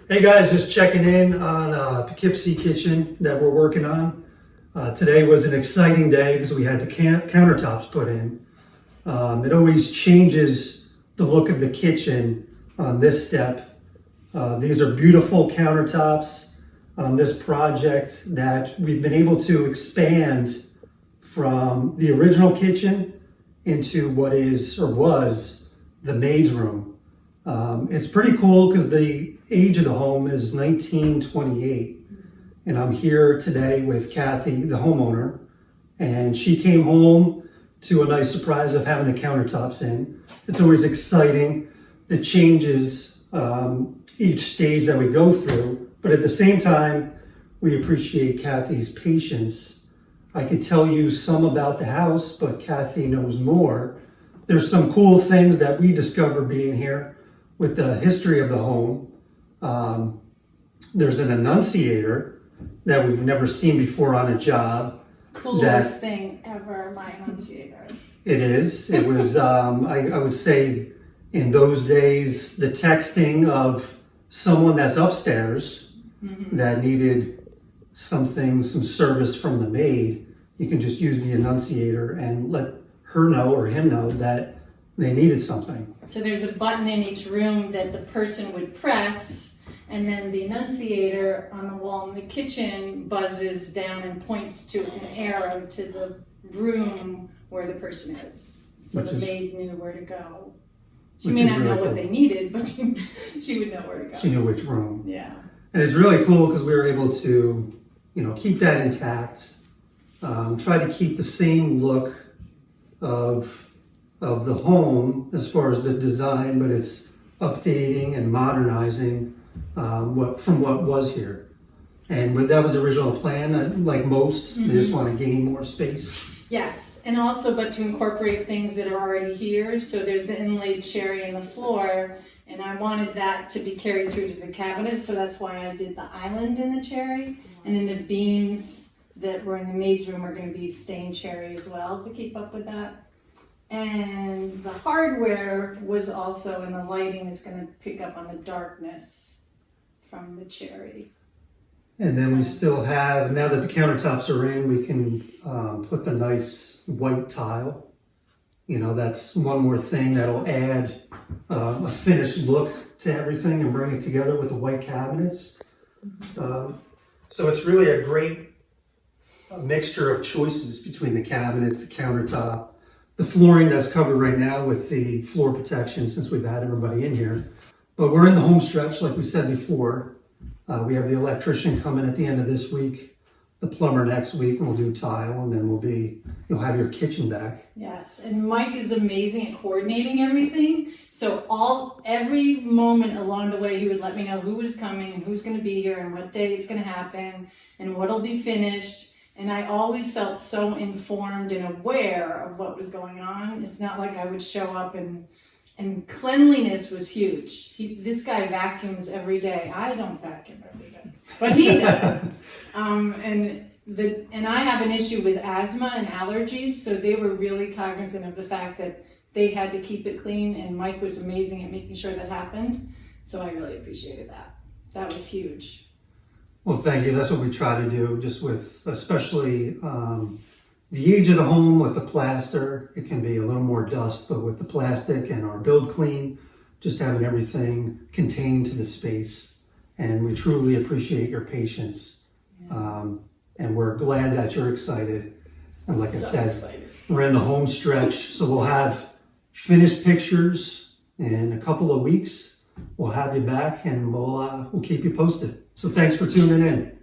Hey guys, just checking in on Poughkeepsie kitchen that we're working on. Today was an exciting day because we had the countertops put in. It always changes the look of the kitchen on this step. These are beautiful countertops on this project that we've been able to expand from the original kitchen into what is or was the maid's room. It's pretty cool because the age of the home is 1928. And I'm here today with Cathy, the homeowner. And she came home to a nice surprise of having the countertops in. It's always exciting, the changes each stage that we go through. But at the same time, we appreciate Cathy's patience. I could tell you some about the house, but Cathy knows more. There's some cool things that we discovered being here with the history of the home. There's an annunciator that we've never seen before on a job. Coolest thing ever, my annunciator. It is. It was, I would say, in those days, the texting of someone that's upstairs that needed something, some service from the maid, you can just use the annunciator and let her know or him know that they needed something. So there's a button in each room that the person would press, and then the annunciator on the wall in the kitchen buzzes down and points to an arrow to the room where the person is. So the maid knew where to go. She may not know what they needed, but she would know where to go. She knew which room. Yeah. And it's really cool because we were able to, keep that intact. Try to keep the same look of the home as far as the design, but it's updating and modernizing from what was here. And that was the original plan. Like most, they just want to gain more space. Yes, and also, but to incorporate things that are already here. So there's the inlaid cherry in the floor, and I wanted that to be carried through to the cabinets, so that's why I did the island in the cherry. And then the beams that were in the maid's room are going to be stained cherry as well to keep up with that. And the hardware was also, and the lighting is going to pick up on the darkness from the cherry. And then we still have, now that the countertops are in, we can put the nice white tile. That's one more thing that'll add a finished look to everything and bring it together with the white cabinets. So it's really a great mixture of choices between the cabinets, the countertop, the flooring that's covered right now with the floor protection since we've had everybody in here. But we're in the home stretch, like we said before. We have the electrician coming at the end of this week, the plumber next week, and we'll do tile, and then you'll have your kitchen back. Yes, and Mike is amazing at coordinating everything. So every moment along the way, he would let me know who was coming and who's going to be here and what day it's going to happen and what'll be finished. And I always felt so informed and aware of what was going on. It's not like I would show up and cleanliness was huge. This guy vacuums every day. I don't vacuum every day, but he does. And I have an issue with asthma and allergies, so they were really cognizant of the fact that they had to keep it clean, and Mike was amazing at making sure that happened. So I really appreciated that. That was huge. Well, thank you. That's what we try to do, just with especially the age of the home with the plaster. It can be a little more dust, but with the plastic and our build clean, just having everything contained to the space. And we truly appreciate your patience. Yeah. And we're glad that you're excited. And like I said, excited. We're in the home stretch, so we'll have finished pictures in a couple of weeks. We'll have you back, and we'll keep you posted. So thanks for tuning in.